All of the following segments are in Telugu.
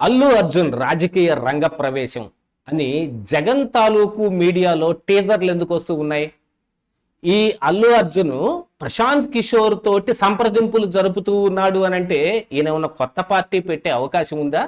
అల్లు అర్జున్ రాజకీయ రంగ ప్రవేశం అని జగన్ తాలూకు మీడియాలో టీజర్లు ఎందుకు వస్తూ ఉన్నాయి? ఈ అల్లు అర్జున్ ప్రశాంత్ కిషోర్ తోటి సంప్రదింపులు జరుపుతూ ఉన్నాడు అని అంటే ఈయన ఉన్న కొత్త పార్టీ పెట్టే అవకాశం ఉందా?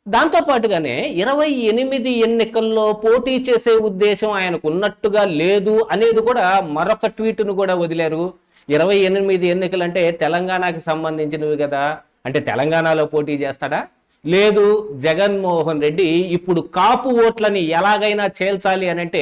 దాంతో పాటుగానే 28 ఎన్నికల్లో పోటీ చేసే ఉద్దేశం ఆయనకు ఉన్నట్టుగా లేదు అనేది కూడా మరొక ట్వీట్ను కూడా వదిలారు. 28 ఎన్నికలు అంటే తెలంగాణకి సంబంధించినవి కదా, అంటే తెలంగాణలో పోటీ చేస్తాడా? లేదు, జగన్మోహన్ రెడ్డి ఇప్పుడు కాపు ఓట్లని ఎలాగైనా చేల్చాలి అని అంటే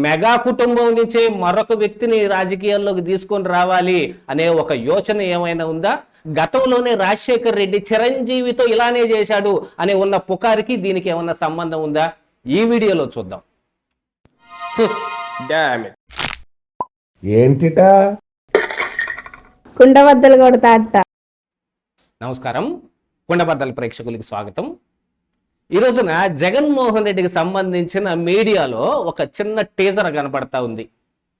మెగా కుటుంబం నుంచే మరొక వ్యక్తిని రాజకీయాల్లోకి తీసుకొని రావాలి అనే ఒక యోచన ఏమైనా ఉందా? గతంలోనే రాజశేఖర్ రెడ్డి చిరంజీవితో ఇలానే చేశాడు అనే ఉన్న పుకారికి దీనికి ఏమన్నా సంబంధం ఉందా? ఈ వీడియోలో చూద్దాం. ఏంటిటా కుండబద్దలు కొడతా. నమస్కారం, కుండబద్దల ప్రేక్షకులకి స్వాగతం. ఈ రోజున జగన్మోహన్ రెడ్డికి సంబంధించిన మీడియాలో ఒక చిన్న టీజర్ కనపడతా ఉంది.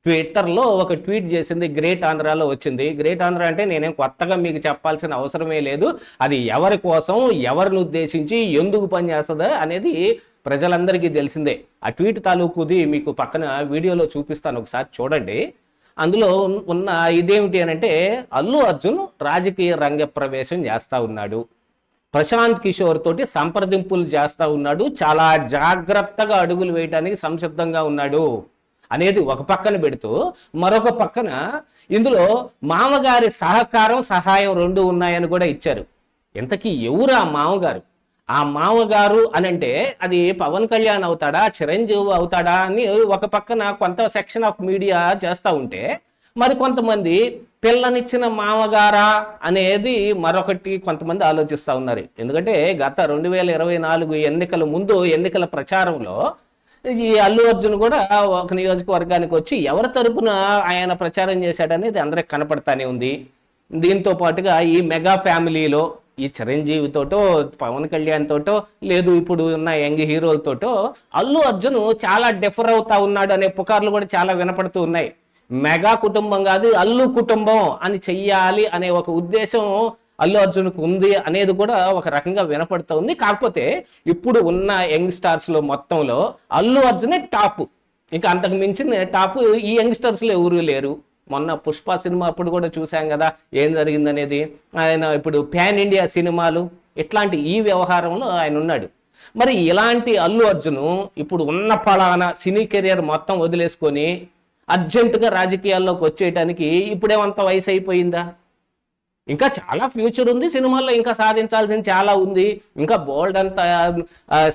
ట్విట్టర్లో ఒక ట్వీట్ చేసింది, గ్రేట్ ఆంధ్రాలో వచ్చింది. గ్రేట్ ఆంధ్ర అంటే నేనేం కొత్తగా మీకు చెప్పాల్సిన అవసరమే లేదు. అది ఎవరి కోసం, ఎవరిని ఉద్దేశించి, ఎందుకు పనిచేస్తుందా అనేది ప్రజలందరికీ తెలిసిందే. ఆ ట్వీట్ తాలూకుది మీకు పక్కన వీడియోలో చూపిస్తాను, ఒకసారి చూడండి. అందులో ఉన్న ఇదేమిటి అని అంటే, అల్లు అర్జున్ రాజకీయ రంగ ప్రవేశం చేస్తూ ఉన్నాడు, ప్రశాంత్ కిషోర్ తోటి సంప్రదింపులు చేస్తూ ఉన్నాడు, చాలా జాగ్రత్తగా అడుగులు వేయడానికి సంసిద్ధంగా ఉన్నాడు అనేది ఒక పక్కన పెడుతూ, మరొక పక్కన ఇందులో మామగారి సహకారం, సహాయం రెండు ఉన్నాయని కూడా ఇచ్చారు. ఇంతకీ ఎవరు ఆ మామగారు? ఆ మామగారు అని అంటే అది పవన్ కళ్యాణ్ అవుతాడా, చిరంజీవి అవుతాడా అని ఒక పక్కన కొంత సెక్షన్ ఆఫ్ మీడియా చేస్తూ ఉంటే, మరి కొంతమంది పిల్లనిచ్చిన మామగారా అనేది మరొకటి కొంతమంది ఆలోచిస్తూ ఉన్నారు. ఎందుకంటే గత 2024 ఎన్నికల ముందు ఎన్నికల ప్రచారంలో ఈ అల్లు అర్జున్ కూడా ఒక నియోజకవర్గానికి వచ్చి ఎవరి తరపున ఆయన ప్రచారం చేశాడనేది అందరికి కనపడతానే ఉంది. దీంతో పాటుగా ఈ మెగా ఫ్యామిలీలో ఈ చిరంజీవితోటో, పవన్ కళ్యాణ్ తోటో, లేదు ఇప్పుడు ఉన్న యంగ్ హీరోలతోటో అల్లు అర్జున్ చాలా డిఫర్ అవుతా ఉన్నాడు అనే పుకార్లు కూడా చాలా వినపడుతూ ఉన్నాయి. మెగా కుటుంబం కాదు, అల్లు కుటుంబం అని చెయ్యాలి అనే ఒక ఉద్దేశం అల్లు అర్జున్కు ఉంది అనేది కూడా ఒక రకంగా వినపడుతూ ఉంది. కాకపోతే ఇప్పుడు ఉన్న యంగ్ స్టార్స్లో మొత్తంలో అల్లు అర్జునే టాప్, ఇంకా అంతకు మించిన టాప్ ఈ యంగ్స్టర్స్లో ఎవరూ లేరు. మొన్న పుష్ప సినిమా అప్పుడు కూడా చూసాం కదా ఏం జరిగిందనేది. ఆయన ఇప్పుడు ప్యాన్ ఇండియా సినిమాలు ఇట్లాంటి ఈ వ్యవహారంలో ఆయన ఉన్నాడు. మరి ఇలాంటి అల్లు అర్జును ఇప్పుడు ఉన్న ఫలానా సినీ కెరియర్ మొత్తం వదిలేసుకొని అర్జెంటుగా రాజకీయాల్లోకి వచ్చేయటానికి ఇప్పుడేమంత వయసు అయిపోయిందా? ఇంకా చాలా ఫ్యూచర్ ఉంది, సినిమాల్లో ఇంకా సాధించాల్సింది చాలా ఉంది, ఇంకా బోల్డ్ అంత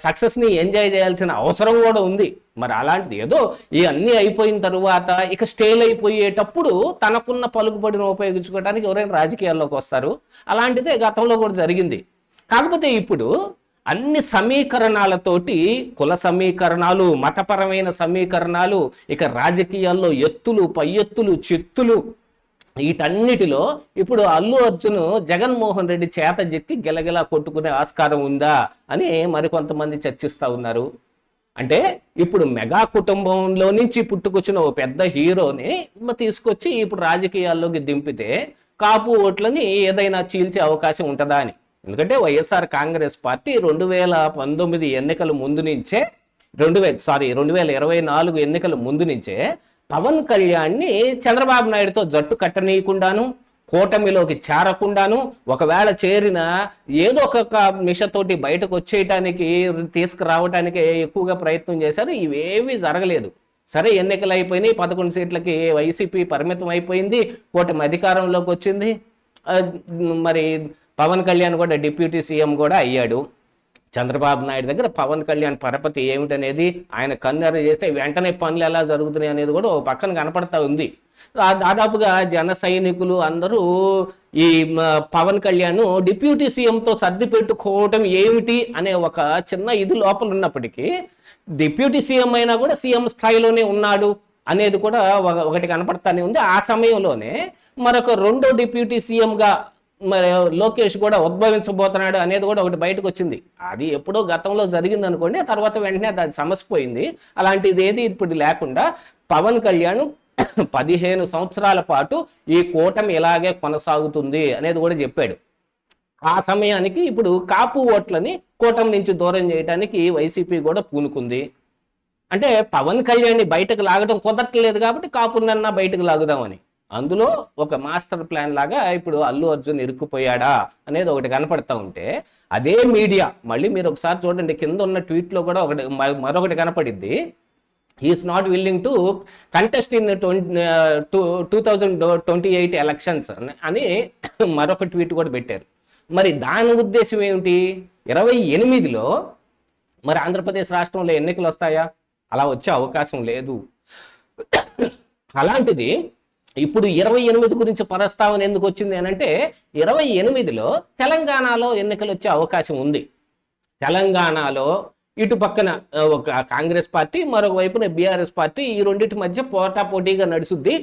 సక్సెస్ని ఎంజాయ్ చేయాల్సిన అవసరం కూడా ఉంది. మరి అలాంటిది ఏదో ఈ అన్నీ అయిపోయిన తరువాత ఇక స్టేల్ అయిపోయేటప్పుడు తనకున్న పలుకుబడిని ఉపయోగించుకోవడానికి ఎవరైనా రాజకీయాల్లోకి వస్తారు. అలాంటిదే గతంలో కూడా జరిగింది. కాకపోతే ఇప్పుడు అన్ని సమీకరణాలతోటి, కుల సమీకరణాలు, మతపరమైన సమీకరణాలు, ఇక రాజకీయాల్లో ఎత్తులు, పై ఎత్తులు, చిత్తులు, వీటన్నిటిలో ఇప్పుడు అల్లు అర్జున్ జగన్మోహన్ రెడ్డి చేత చెక్కి గెలగెలా కొట్టుకునే ఆస్కారం ఉందా అని మరికొంతమంది చర్చిస్తూ ఉన్నారు. అంటే ఇప్పుడు మెగా కుటుంబంలో నుంచి పుట్టుకొచ్చిన ఓ పెద్ద హీరోని తీసుకొచ్చి ఇప్పుడు రాజకీయాల్లోకి దింపితే కాపు ఓట్లని ఏదైనా చీల్చే అవకాశం ఉంటుందా అని. ఎందుకంటే వైఎస్ఆర్ కాంగ్రెస్ పార్టీ 2019 ఎన్నికల ముందు నుంచే 2024 ఎన్నికల ముందు నుంచే పవన్ కళ్యాణ్ని చంద్రబాబు నాయుడుతో జట్టు కట్టనీయకుండాను, కూటమిలోకి చేరకుండాను, ఒకవేళ చేరిన ఏదో ఒక మిషతోటి బయటకు వచ్చేయటానికి, తీసుకురావటానికి ఎక్కువగా ప్రయత్నం చేశారు. ఇవేమీ జరగలేదు. సరే, ఎన్నికలు అయిపోయినాయి, 11 సీట్లకి వైసీపీ పరిమితం అయిపోయింది, కూటమి అధికారంలోకి వచ్చింది. మరి పవన్ కళ్యాణ్ కూడా డిప్యూటీ సీఎం కూడా అయ్యాడు. చంద్రబాబు నాయుడు దగ్గర పవన్ కళ్యాణ్ పరపతి ఏమిటనేది, ఆయన కన్నెర చేస్తే వెంటనే పనులు ఎలా జరుగుతున్నాయి అనేది కూడా ఒక పక్కన కనపడతా ఉంది. దాదాపుగా జన సైనికులు అందరూ ఈ పవన్ కళ్యాణ్ డిప్యూటీ సీఎంతో సర్ది పెట్టుకోవటం ఏమిటి అనే ఒక చిన్న ఇది లోపల ఉన్నప్పటికీ, డిప్యూటీ సీఎం అయినా కూడా సీఎం స్థాయిలోనే ఉన్నాడు అనేది కూడా ఒకటి కనపడతానే ఉంది. ఆ సమయంలోనే మరొక రెండో డిప్యూటీ సీఎంగా మరి లోకేష్ కూడా ఉద్భవించబోతున్నాడు అనేది కూడా ఒకటి బయటకు వచ్చింది. అది ఎప్పుడో గతంలో జరిగింది అనుకోండి, తర్వాత వెంటనే అది సమసిపోయింది. అలాంటిది ఏది ఇప్పుడు లేకుండా పవన్ కళ్యాణ్ 15 సంవత్సరాల పాటు ఈ కూటమి ఇలాగే కొనసాగుతుంది అనేది కూడా చెప్పాడు. ఆ సమయానికి ఇప్పుడు కాపు ఓట్లని కూటమి నుంచి దూరం చేయడానికి వైసీపీ కూడా పూనుకుంది. అంటే పవన్ కళ్యాణ్ని బయటకు లాగడం కుదరట్లేదు కాబట్టి కాపునన్నా బయటకు లాగుదామని, అందులో ఒక మాస్టర్ ప్లాన్ లాగా ఇప్పుడు అల్లు అర్జున్ ఇరుక్కుపోయాడా అనేది ఒకటి కనపడతా ఉంటే, అదే మీడియా మళ్ళీ మీరు ఒకసారి చూడండి, కింద ఉన్న ట్వీట్లో కూడా మరొకటి కనపడిద్ది. He's not willing to contest in 2028 elections అని మరొక ట్వీట్ కూడా పెట్టారు. మరి దాని ఉద్దేశం ఏమిటి? 28లో మరి ఆంధ్రప్రదేశ్ రాష్ట్రంలో ఎన్నికలు వస్తాయా? అలా వచ్చే అవకాశం లేదు. అలాంటిది ఇప్పుడు 28 గురించి ప్రస్తావన ఎందుకు వచ్చింది అని అంటే, 28లో తెలంగాణలో ఎన్నికలు వచ్చే అవకాశం ఉంది. తెలంగాణలో ఇటు పక్కన ఒక కాంగ్రెస్ పార్టీ, మరొక వైపున బీఆర్ఎస్ పార్టీ, ఈ రెండింటి మధ్య పోటాపోటీగా నడుస్తుంది.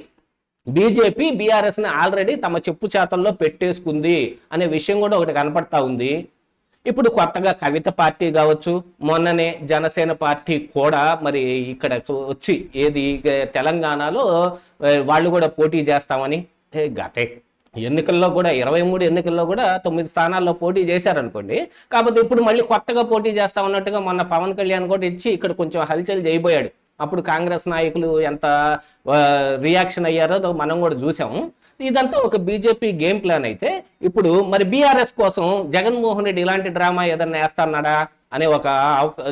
బీజేపీ బీఆర్ఎస్ని ఆల్రెడీ తమ చెప్పు చేతల్లో పెట్టేసుకుంది అనే విషయం కూడా ఒకటి కనపడతా ఉంది. ఇప్పుడు కొత్తగా కవిత పార్టీ కావచ్చు, మొన్ననే జనసేన పార్టీ కూడా మరి ఇక్కడ వచ్చి ఏది తెలంగాణలో వాళ్ళు కూడా పోటీ చేస్తామని, గత ఎన్నికల్లో కూడా 23 ఎన్నికల్లో కూడా 9 స్థానాల్లో పోటీ చేశారనుకోండి. కాకపోతే ఇప్పుడు మళ్ళీ కొత్తగా పోటీ చేస్తామన్నట్టుగా మొన్న పవన్ కళ్యాణ్ కూడా ఇచ్చి ఇక్కడ కొంచెం హల్చల్ చేయబోయాడు. అప్పుడు కాంగ్రెస్ నాయకులు ఎంత రియాక్షన్ అయ్యారో మనం కూడా చూసాము. ఇదంతా ఒక బీజేపీ గేమ్ ప్లాన్ అయితే, ఇప్పుడు మరి బీఆర్ఎస్ కోసం జగన్మోహన్ రెడ్డి ఇలాంటి డ్రామా ఏదన్నా వేస్తాన్నాడా అనే ఒక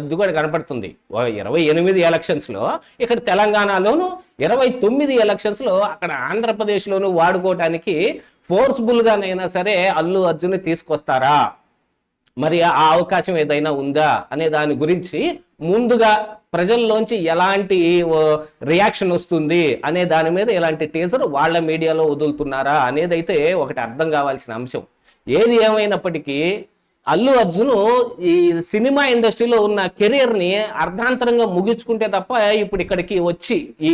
ఇది కూడా కనపడుతుంది. 28 ఎలక్షన్స్లో ఇక్కడ తెలంగాణలోను, 29 ఎలక్షన్స్లో అక్కడ ఆంధ్రప్రదేశ్లోను వాడుకోవటానికి ఫోర్స్ఫుల్గానైనా సరే అల్లు అర్జున్ తీసుకొస్తారా, మరి ఆ అవకాశం ఏదైనా ఉందా అనే దాని గురించి ముందుగా ప్రజల్లోంచి ఎలాంటి రియాక్షన్ వస్తుంది అనే దాని మీద ఎలాంటి టీజర్ వాళ్ళ మీడియాలో వదులుతున్నారా అనేది అయితే ఒకటి అర్థం కావాల్సిన అంశం. ఏది ఏమైనప్పటికీ అల్లు అర్జున్ ఈ సినిమా ఇండస్ట్రీలో ఉన్న కెరీర్ని అర్ధాంతరంగా ముగించుకుంటే తప్ప ఇప్పుడు ఇక్కడికి వచ్చి ఈ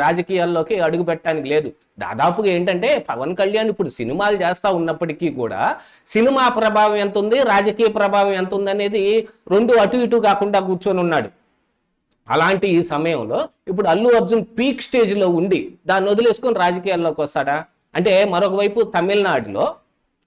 రాజకీయాల్లోకి అడుగు పెట్టడానికి లేదు. దాదాపుగా ఏంటంటే పవన్ కళ్యాణ్ ఇప్పుడు సినిమాలు చేస్తూ ఉన్నప్పటికీ కూడా సినిమా ప్రభావం ఎంత ఉంది, రాజకీయ ప్రభావం ఎంత ఉంది అనేది రెండు అటు ఇటు కాకుండా కూర్చొని ఉన్నాడు. అలాంటి ఈ సమయంలో ఇప్పుడు అల్లు అర్జున్ పీక్ స్టేజ్లో ఉండి దాన్ని వదిలేసుకొని రాజకీయాల్లోకి వస్తాడా అంటే, మరొక వైపు తమిళనాడులో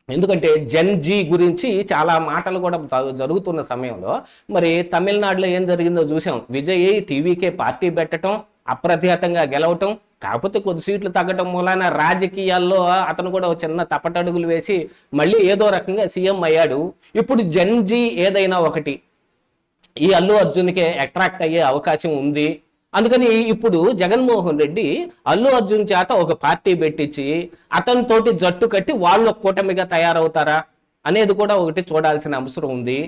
ఎందుకంటే జెన్ జీ గురించి చాలా మాటలు కూడా జరుగుతున్న సమయంలో మరి తమిళనాడులో ఏం జరిగిందో చూసాం. విజయ్ టీవీకే పార్టీ పెట్టడం, అప్రతిహతంగా గెలవటం, కాకపోతే కొద్ది సీట్లు తగ్గటం మూలాన రాజకీయాల్లో అతను కూడా చిన్న తప్పటడుగులు వేసి మళ్ళీ ఏదో రకంగా సీఎం అయ్యాడు. ఇప్పుడు జెన్ జీ ఏదైనా ఒకటి ఈ అల్లు అర్జున్కే అట్రాక్ట్ అయ్యే అవకాశం ఉంది. అందుకని ఇప్పుడు జగన్మోహన్ రెడ్డి అల్లు అర్జున్ చేత ఒక పార్టీ పెట్టించి అతనితోటి జట్టు కట్టి వాళ్ళు కూటమిగా తయారవుతారా అనేది కూడా ఒకటి చూడాల్సిన అవసరం ఉంది.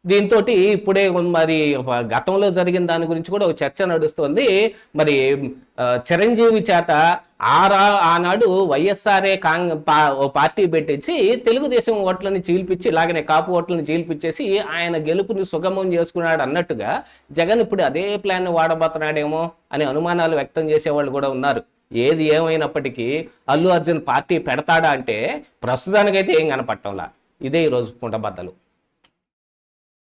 దీంతో ఇప్పుడే మరి గతంలో జరిగిన దాని గురించి కూడా ఒక చర్చ నడుస్తుంది. మరి చిరంజీవి చేత ఆనాడు వైఎస్ఆర్ఏ పార్టీ పెట్టించి తెలుగుదేశం ఓట్లని చీల్పించి, ఇలాగనే కాపు ఓట్లని చీల్పించేసి ఆయన గెలుపుని సుగమం చేసుకున్నాడు అన్నట్టుగా జగన్ ఇప్పుడు అదే ప్లాన్ వాడబోతున్నాడేమో అనే అనుమానాలు వ్యక్తం చేసేవాళ్ళు కూడా ఉన్నారు. ఏది ఏమైనప్పటికీ అల్లు అర్జున్ పార్టీ పెడతాడా అంటే ప్రస్తుతానికైతే ఏం కనపట్టంలా. ఇదే ఈరోజు కుంటబద్దలు.